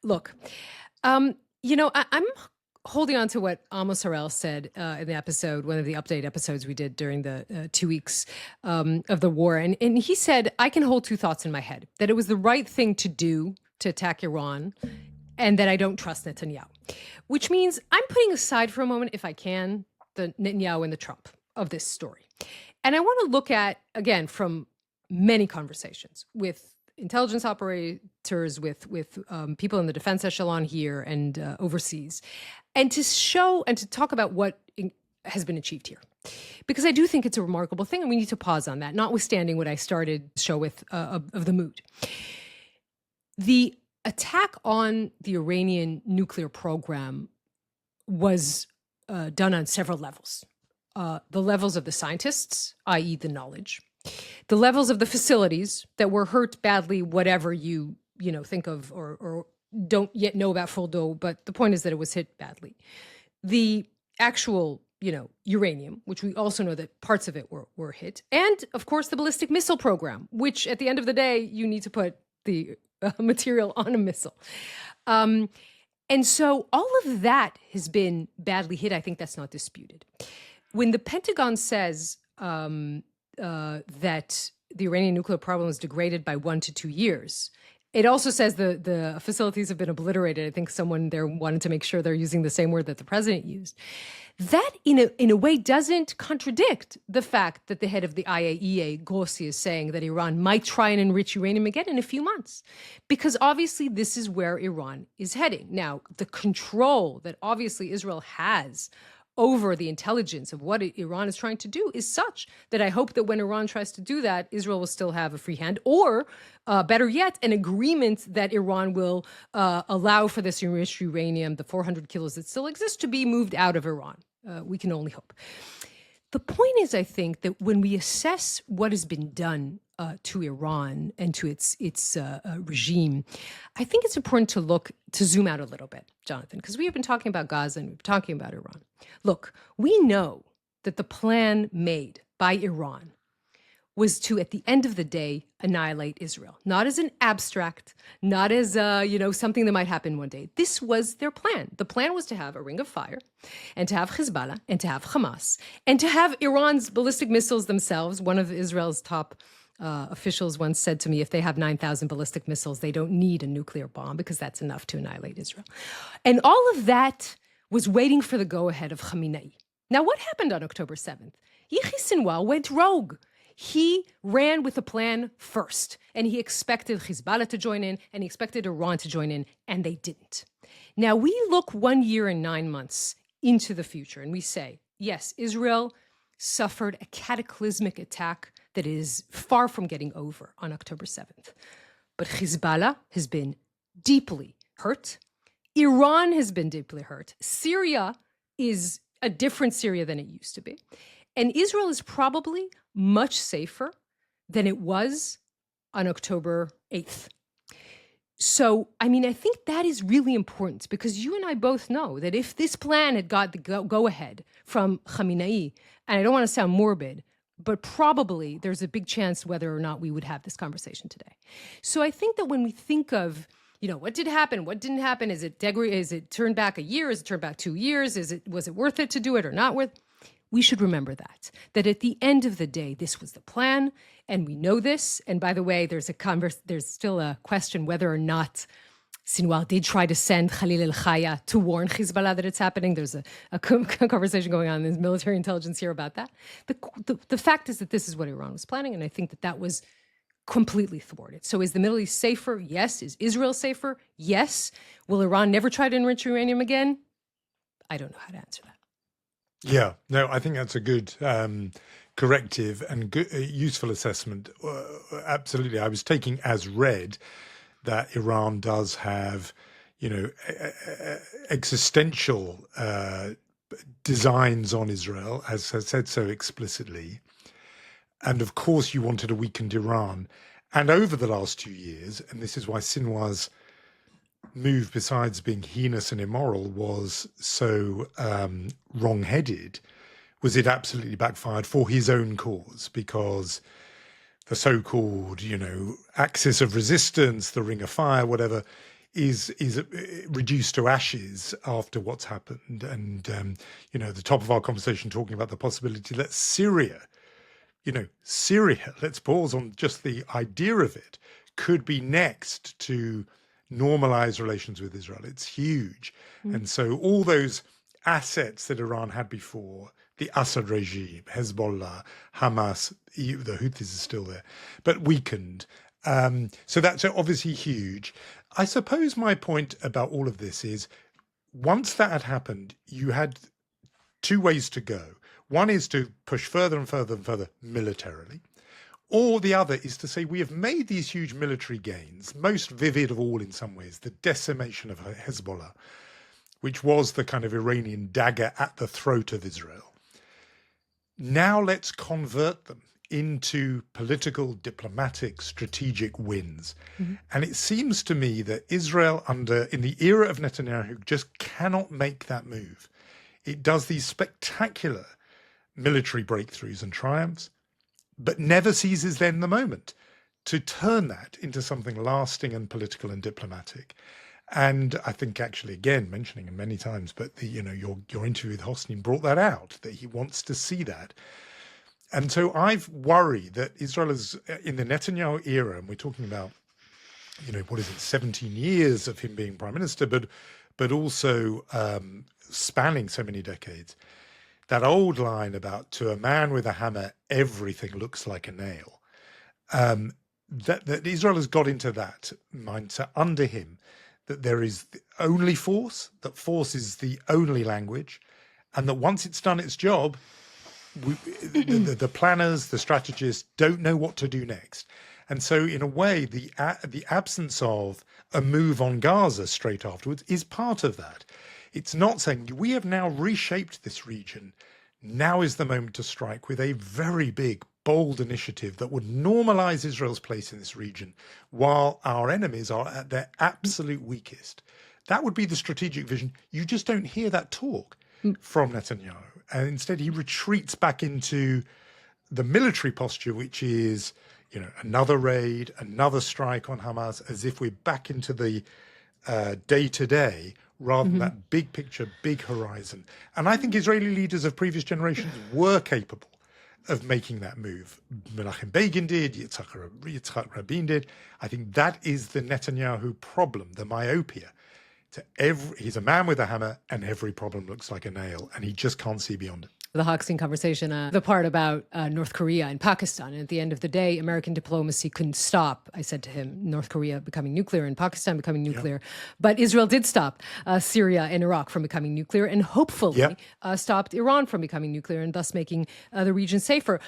Look, I'm holding on to what Amos Harel said in the episode, one of the update episodes we did during the 2 weeks of the war. And he said, I can hold two thoughts in my head, that it was the right thing to do to attack Iran and that I don't trust Netanyahu, which means I'm putting aside for a moment, if I can, the Netanyahu and the Trump. of this story. And I want to look at, again, from many conversations with intelligence operators, with people in the defense echelon here and overseas, and to show and to talk about what has been achieved here. Because I do think it's a remarkable thing, and we need to pause on that, notwithstanding what I started the show with of the mood. The attack on the Iranian nuclear program was done on several levels. The levels of the scientists, i.e. the knowledge, the levels of the facilities that were hurt badly, whatever you think of or don't yet know about Fordo, but the point is that it was hit badly. The actual, uranium, which we also know that parts of it were hit. And of course, the ballistic missile program, which at the end of the day, you need to put the material on a missile. And so all of that has been badly hit. I think that's not disputed. When the Pentagon says that the Iranian nuclear program was degraded by 1 to 2 years, it also says the facilities have been obliterated. I think someone there wanted to make sure they're using the same word that the president used. That, in a way, doesn't contradict the fact that the head of the IAEA, Grossi, is saying that Iran might try and enrich uranium again in a few months. Because obviously this is where Iran is heading. Now, the control that obviously Israel has over the intelligence of what Iran is trying to do is such that I hope that when Iran tries to do that, Israel will still have a free hand, or better yet, an agreement that Iran will allow for this enriched uranium, the 400 kilos that still exist, to be moved out of Iran. We can only hope. The point is, I think, that when we assess what has been done to Iran and to its regime, I think it's important to zoom out a little bit, Jonathan, because we have been talking about Gaza and we've been talking about Iran. Look, we know that the plan made by Iran was to, at the end of the day, annihilate Israel. Not as an abstract, not as something that might happen one day. This was their plan. The plan was to have a ring of fire, and to have Hezbollah, and to have Hamas, and to have Iran's ballistic missiles themselves. One of Israel's top officials once said to me, if they have 9,000 ballistic missiles, they don't need a nuclear bomb because that's enough to annihilate Israel. And all of that was waiting for the go-ahead of Khamenei. Now, what happened on October 7th? Yehia Sinwar went rogue. He ran with a plan first, and he expected Hezbollah to join in, and he expected Iran to join in, and they didn't. Now, we look 1 year and 9 months into the future, and we say, yes, Israel suffered a cataclysmic attack that is far from getting over on October 7th. But Hezbollah has been deeply hurt. Iran has been deeply hurt. Syria is a different Syria than it used to be. And Israel is probably much safer than it was on October 8th. So, I think that is really important because you and I both know that if this plan had got the go-ahead from Khamenei, and I don't want to sound morbid, but probably there's a big chance whether or not we would have this conversation today. So I think that when we think of, what did happen, what didn't happen, is it turned back a year, is it turned back 2 years, was it worth it to do it or not worth? We should remember that at the end of the day, this was the plan, and we know this. And by the way, there's still a question whether or not Sinwar did try to send Khalil al-Khaya to warn Hezbollah that it's happening. There's a conversation going on in military intelligence here about that. The fact is that this is what Iran was planning, and I think that was completely thwarted. So is the Middle East safer? Yes. Is Israel safer? Yes. Will Iran never try to enrich uranium again? I don't know how to answer that. Yeah, no, I think that's a good corrective and good, useful assessment. Absolutely. I was taking as read that Iran does have, existential designs on Israel, as has said so explicitly. And of course, you wanted a weakened Iran. And over the last 2 years, and this is why Sinwar's move, besides being heinous and immoral, was so wrong-headed, was it absolutely backfired for his own cause, because the so-called, axis of resistance, the ring of fire, whatever, is reduced to ashes after what's happened. And, the top of our conversation talking about the possibility that Syria, let's pause on just the idea of it, could be next to normalize relations with Israel. It's huge. And so all those assets that Iran had before, the Assad regime, Hezbollah, Hamas, the Houthis are still there, but weakened. So that's obviously huge. I suppose my point about all of this is once that had happened, you had two ways to go. One is to push further and further and further militarily. Or the other is to say we have made these huge military gains, most vivid of all in some ways, the decimation of Hezbollah, which was the kind of Iranian dagger at the throat of Israel. Now let's convert them into political, diplomatic, strategic wins. Mm-hmm. And it seems to me that Israel in the era of Netanyahu just cannot make that move. It does these spectacular military breakthroughs and triumphs, but never seizes then the moment to turn that into something lasting and political and diplomatic. And I think actually, again, mentioning him many times, but your interview with Hosni brought that out, that he wants to see that. And so I've worried that Israel is in the Netanyahu era, and we're talking about, 17 years of him being prime minister, but also spanning so many decades. That old line about to a man with a hammer, everything looks like a nail. That Israel has got into that mindset under him, that there is only force, that force is the only language, and that once it's done its job, the planners, the strategists don't know what to do next. And so in a way, the absence of a move on Gaza straight afterwards is part of that. It's not saying we have now reshaped this region. Now is the moment to strike with a very big, bold initiative that would normalize Israel's place in this region while our enemies are at their absolute weakest. That would be the strategic vision. You just don't hear that talk from Netanyahu. And instead, he retreats back into the military posture, which is, another raid, another strike on Hamas, as if we're back into the day-to-day rather than that big picture, big horizon. And I think Israeli leaders of previous generations were capable of making that move. Menachem Begin did, Yitzhak Rabin did. I think that is the Netanyahu problem, the myopia. He's a man with a hammer and every problem looks like a nail and he just can't see beyond it. The Hochstein conversation, the part about North Korea and Pakistan. And at the end of the day, American diplomacy couldn't stop, I said to him, North Korea becoming nuclear and Pakistan becoming nuclear. Yep. But Israel did stop Syria and Iraq from becoming nuclear and hopefully stopped Iran from becoming nuclear and thus making the region safer.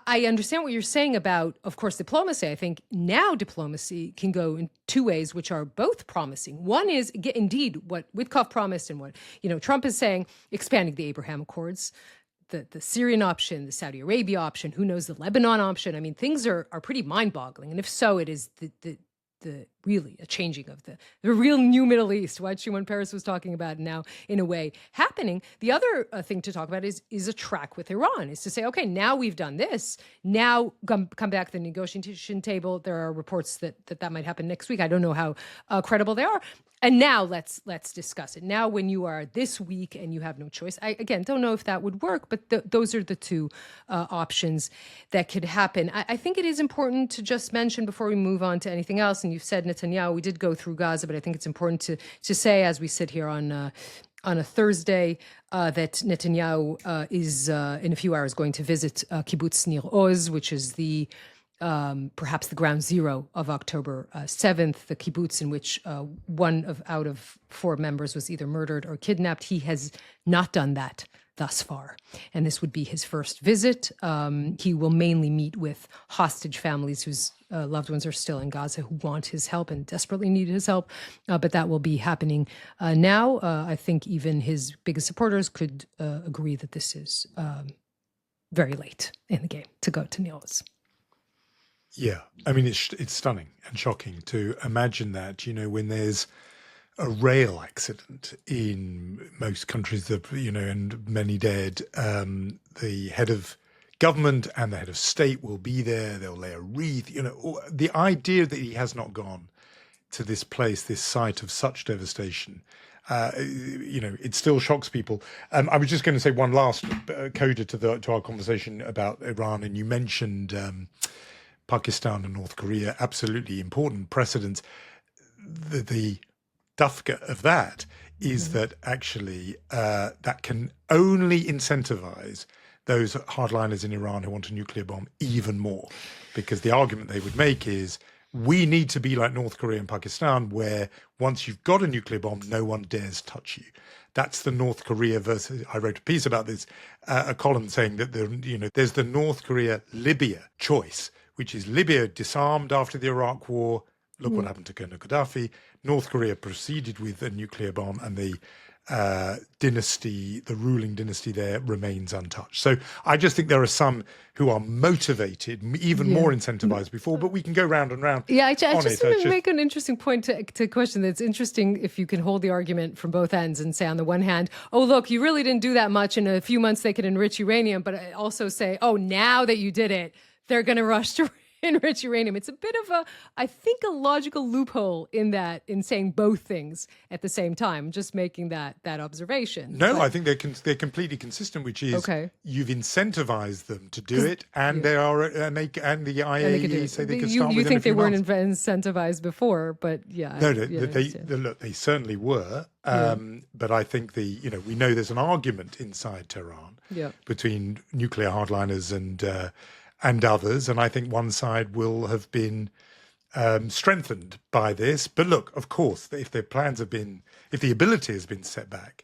I understand what you're saying about, of course, diplomacy. I think now diplomacy can go in two ways, which are both promising. One is, indeed, what Witkoff promised and what Trump is saying, expanding the Abraham Accords. The Syrian option, the Saudi Arabia option, who knows, the Lebanon option. I mean, things are pretty mind-boggling. And if so, it is the really a changing of the real new Middle East, what Shimon Peres was talking about now in a way happening. The other thing to talk about is a track with Iran, is to say, okay, now we've done this. Now come back to the negotiation table. There are reports that might happen next week. I don't know how credible they are. And now let's discuss it. Now, when you are this weak and you have no choice, I, again, don't know if that would work, but those are the two options that could happen. I think it is important to just mention before we move on to anything else, and you've said Netanyahu, we did go through Gaza, but I think it's important to say, as we sit here on a Thursday, that Netanyahu is in a few hours going to visit Kibbutz Nir Oz, which is perhaps the ground zero of October 7th, the kibbutz in which one out of four members was either murdered or kidnapped. He has not done that thus far, and this would be his first visit. He will mainly meet with hostage families whose loved ones are still in Gaza, who want his help and desperately need his help, but that will be happening now. I think even his biggest supporters could agree that this is very late in the game to go to Nir Oz. Yeah, I mean, it's stunning and shocking to imagine that, when there's a rail accident in most countries, and many dead, the head of government and the head of state will be there. They'll lay a wreath. The idea that he has not gone to this place, this site of such devastation, it still shocks people. I was just going to say one last coda to our conversation about Iran, and you mentioned Pakistan and North Korea, absolutely important precedents. The dafka of that is that actually that can only incentivize those hardliners in Iran who want a nuclear bomb even more, because the argument they would make is we need to be like North Korea and Pakistan, where once you've got a nuclear bomb, no one dares touch you. That's the North Korea versus. I wrote a piece about this, a column saying that there's the North Korea-Libya choice, which is Libya disarmed after the Iraq War. Look what happened to Colonel Gaddafi. North Korea proceeded with a nuclear bomb, and the ruling dynasty there remains untouched. So I just think there are some who are motivated, even more incentivized before, but we can go round and round. Yeah, I just want to make an interesting point to question that's interesting if you can hold the argument from both ends and say, on the one hand, oh, look, you really didn't do that much. In a few months, they could enrich uranium, but also say, oh, now that you did it, they're going to rush to enrich uranium. It's a bit of I think, a logical loophole in saying both things at the same time. Just making that observation. No, I think they're completely consistent, which is you've incentivized them to do it, and the IAEA say they could start. You think they weren't incentivized before, but yeah. No, they certainly were. But I think we know there's an argument inside Tehran between nuclear hardliners and others, and I think one side will have been strengthened by this. But look, of course, if the ability has been set back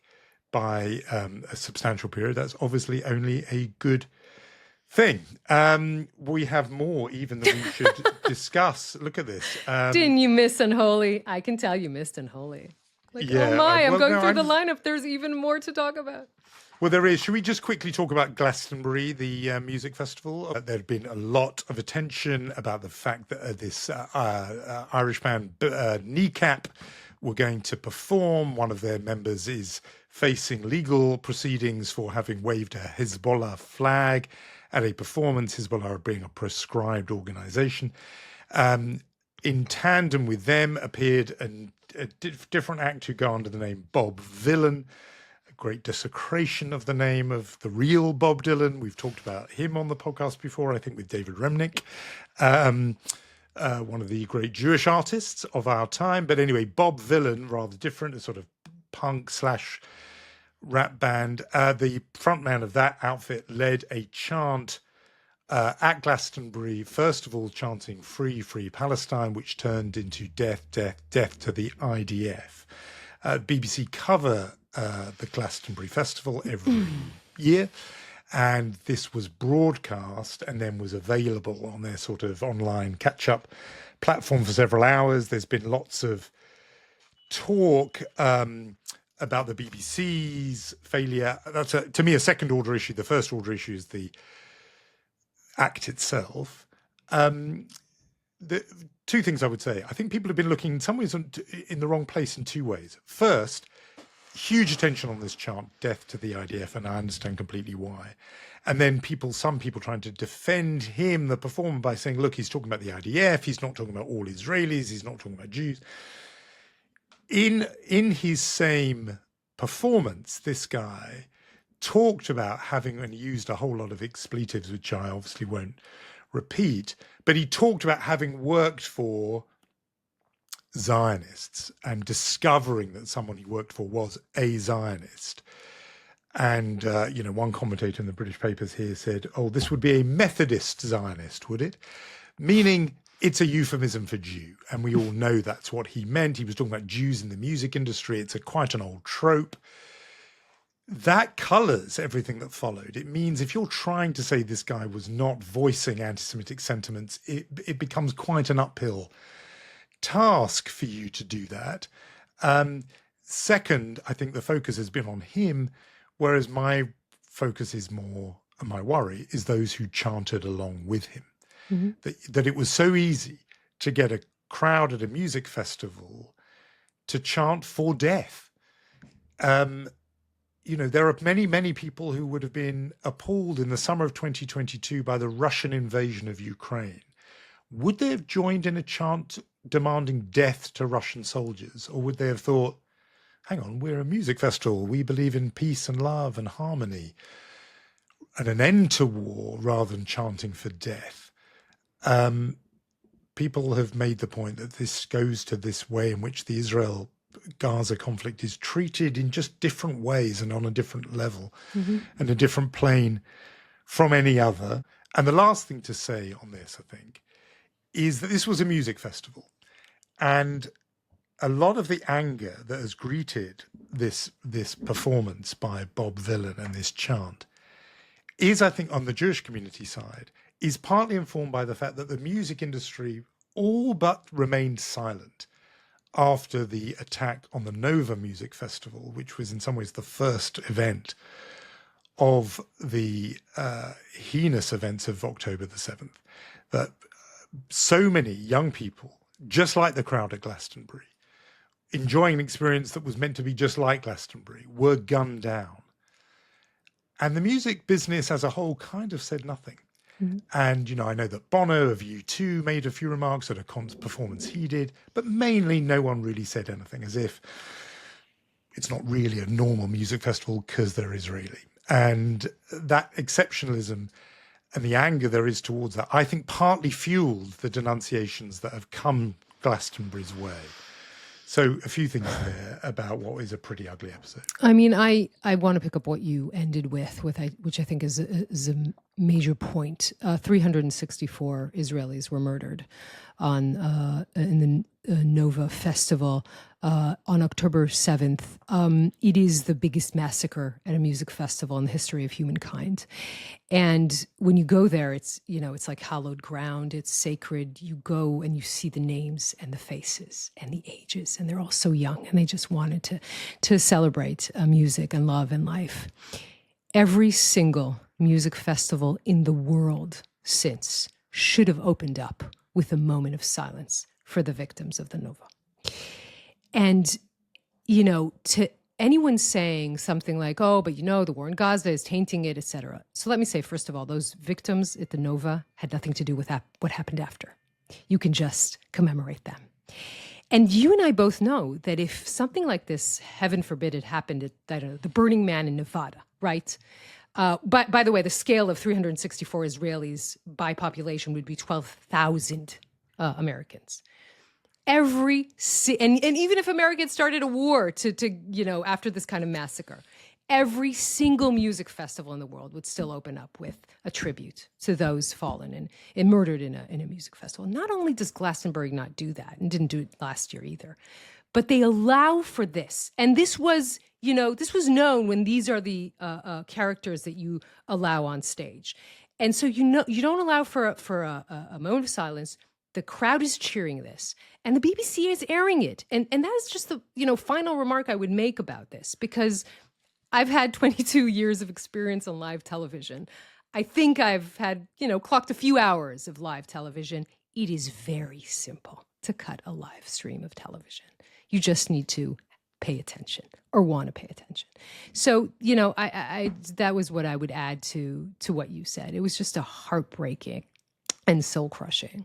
by a substantial period, that's obviously only a good thing. We have more even than we should discuss. Look at this. Didn't you miss Unholy? I can tell you missed Unholy. I'm going through the lineup. There's even more to talk about. Well, there is. Should we just quickly talk about Glastonbury, the music festival? There had been a lot of attention about the fact that this Irish band Kneecap were going to perform. One of their members is facing legal proceedings for having waved a Hezbollah flag at a performance, Hezbollah being a proscribed organization. In tandem with them appeared a different act who go under the name Bob Vylan. Great desecration of the name of the real Bob Dylan. We've talked about him on the podcast before, I think with David Remnick, one of the great Jewish artists of our time. But anyway, Bob Vylan, rather different, a sort of punk / rap band. The frontman of that outfit led a chant at Glastonbury, first of all chanting "Free, Free Palestine," which turned into "Death, Death, Death to the IDF." BBC cover the Glastonbury Festival every year, and this was broadcast and then was available on their sort of online catch-up platform for several hours. There's been lots of talk about the BBC's failure. That's, to me, a second-order issue. The first-order issue is the act itself. The two things I would say. I think people have been looking in some ways in the wrong place in two ways. First, huge attention on this chant, "Death to the IDF," and I understand completely why. And then some people trying to defend him, the performer, by saying, look, he's talking about the IDF, he's not talking about all Israelis, he's not talking about Jews. In his same performance, this guy talked about having, and used a whole lot of expletives, which I obviously won't repeat, but he talked about having worked for Zionists and discovering that someone he worked for was a Zionist. And, one commentator in the British papers here said, oh, this would be a Methodist Zionist, would it? Meaning it's a euphemism for Jew. And we all know that's what he meant. He was talking about Jews in the music industry. It's quite an old trope. That colours everything that followed. It means if you're trying to say this guy was not voicing anti-Semitic sentiments, it becomes quite an uphill task for you to do that. Second, I think the focus has been on him, whereas my focus is more, and my worry is those who chanted along with him. Mm-hmm. That it was so easy to get a crowd at a music festival to chant for death. There are many, many people who would have been appalled in the summer of 2022 by the Russian invasion of Ukraine. Would they have joined in a chant demanding death to Russian soldiers? Or would they have thought, hang on, we're a music festival. We believe in peace and love and harmony and an end to war rather than chanting for death. People have made the point that this goes to this way in which the Israel-Gaza conflict is treated in just different ways and on a different level and a different plane from any other. And the last thing to say on this, I think, is that this was a music festival. And a lot of the anger that has greeted this performance by Bob Vylan and this chant is, I think, on the Jewish community side, is partly informed by the fact that the music industry all but remained silent after the attack on the Nova Music Festival, which was in some ways the first event of the heinous events of October the 7th, that so many young people, just like the crowd at Glastonbury, enjoying an experience that was meant to be just like Glastonbury, were gunned down. And the music business as a whole kind of said nothing. Mm-hmm. And, you know, I know that Bono of U2 made a few remarks at a performance he did, but mainly no one really said anything, as if it's not really a normal music festival because they're Israeli. And that exceptionalism and the anger there is towards that, I think, partly fueled the denunciations that have come Glastonbury's way. So a few things there about what is a pretty ugly episode. I mean, I want to pick up what you ended with which I think is a major point. 364 Israelis were murdered in the Nova Festival on October 7th. It is the biggest massacre at a music festival in the history of humankind. And when you go there, it's like hallowed ground. It's sacred. You go and you see the names and the faces and the ages, and they're all so young, and they just wanted to celebrate music and love and life. Every single music festival in the world since should have opened up with a moment of silence for the victims of the Nova. And, you know, to anyone saying something like, oh, but, you know, the war in Gaza is tainting it, etc. So let me say, first of all, those victims at the Nova had nothing to do with what happened after. You can just commemorate them. And you and I both know that if something like this, heaven forbid, it happened at, I don't know, the Burning Man in Nevada, right? But by the way, the scale of 364 Israelis by population would be 12,000 Americans. And even if Americans started a war to after this kind of massacre, every single music festival in the world would still open up with a tribute to those fallen and murdered in a music festival. Not only does Glastonbury not do that, and didn't do it last year either, but they allow for this. And this was known when these are the characters that you allow on stage. And so, you don't allow for a moment of silence. The crowd is cheering this, and the BBC is airing it. And that is just the, final remark I would make about this, because I've had 22 years of experience on live television. I think I've had, clocked a few hours of live television. It is very simple to cut a live stream of television. You just need to pay attention or want to pay attention. So, I that was what I would add to what you said. It was just a heartbreaking and soul-crushing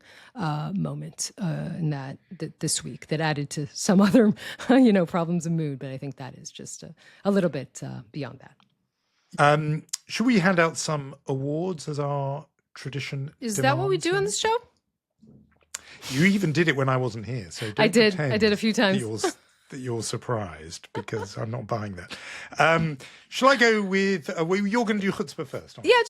moment in this week that added to some other, problems of mood. But I think that is just a little bit beyond that. Should we hand out some awards as our tradition? Is that what we do on this show? You even did it when I wasn't here. So I did a few times. That you're surprised, because I'm not buying that. Shall I go with, you're going to do chutzpah first? Yeah.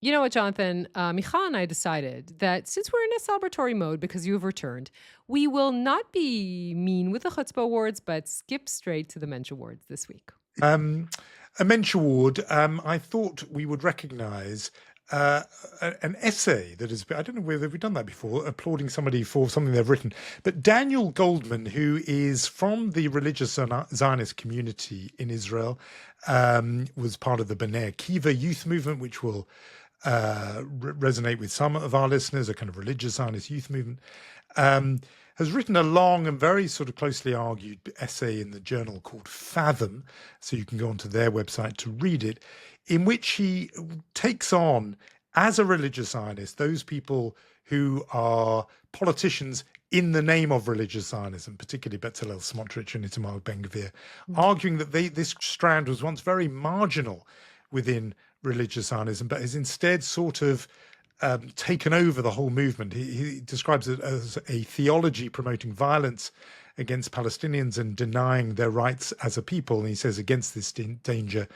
You know what, Jonathan? Michal and I decided that since we're in a celebratory mode because you have returned, we will not be mean with the Chutzpah Awards, but skip straight to the Mensch Awards this week. A Mensch Award, I thought we would recognise an essay that has been, I don't know whether we've done that before, applauding somebody for something they've written, but Daniel Goldman, who is from the religious Zionist community in Israel, was part of the B'nai Akiva youth movement, which will resonate with some of our listeners, a kind of religious Zionist youth movement, has written a long and very sort of closely argued essay in the journal called Fathom, so you can go onto their website to read it, in which he takes on, as a religious Zionist, those people who are politicians in the name of religious Zionism, particularly Bezalel Smotrich and Itamar Ben-Gvir, arguing that this strand was once very marginal within religious Zionism, but has instead sort of taken over the whole movement. He describes it as a theology promoting violence against Palestinians and denying their rights as a people. And he says against this danger,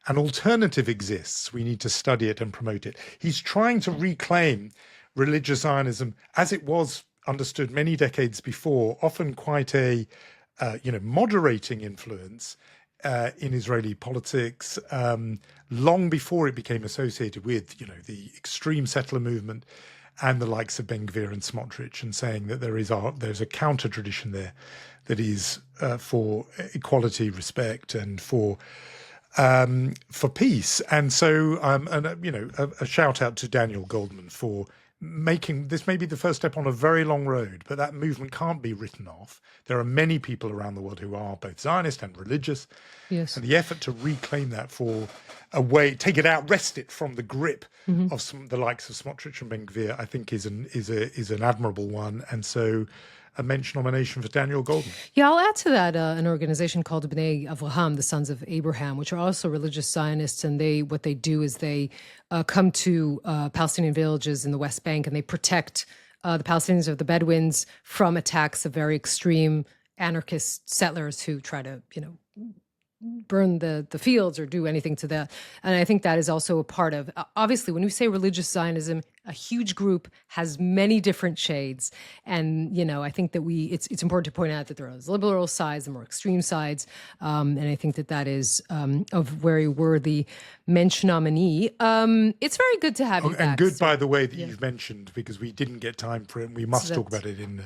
an alternative exists. We need to study it and promote it. He's trying to reclaim religious Zionism as it was understood many decades before, often quite a moderating influence in Israeli politics, long before it became associated with, the extreme settler movement and the likes of Ben Gvir and Smotrich, and saying that there's a counter tradition there that is for equality, respect, and for peace. And so, a shout out to Daniel Goldman for making this maybe the first step on a very long road, but that movement can't be written off. There are many people around the world who are both Zionist and religious. Yes. And the effort to reclaim that for a way, take it out, wrest it from the grip of the likes of Smotrich and Ben Gvir, I think is an admirable one. And so a mensch nomination for Daniel Goldman. Yeah, I'll add to that an organization called Bnei Avraham, the Sons of Abraham, which are also religious Zionists. And what they do is they come to Palestinian villages in the West Bank, and they protect the Palestinians or the Bedouins from attacks of very extreme anarchist settlers who try to, burn the fields or do anything to that. And I think that is also a part of, obviously, when we say religious Zionism, a huge group has many different shades. And, I think that it's important to point out that there are those liberal sides, the more extreme sides. And I think that is a very worthy mensch nominee. It's very good to have you back. And good, by the way, that you've mentioned, because we didn't get time for it. And we must talk about it in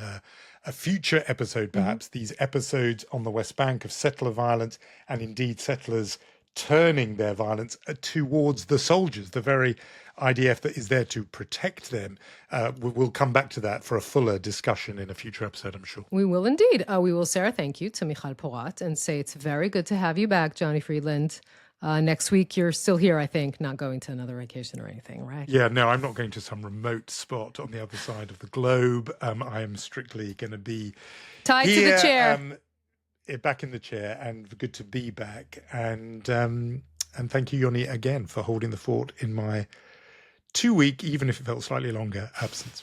a future episode, perhaps. These episodes on the West Bank of settler violence, and indeed settlers turning their violence towards the soldiers, the very IDF that is there to protect them. We'll come back to that for a fuller discussion in a future episode, I'm sure. We will indeed. We will say our thank you to Michal Porat and say it's very good to have you back, Johnny Friedland. Next week, you're still here, I think, not going to another vacation or anything, right? Yeah, no, I'm not going to some remote spot on the other side of the globe. I am strictly going to be tied here, to the chair. Back in the chair, and good to be back. And thank you, Yonit, again for holding the fort in my 2-week, even if it felt slightly longer, absence.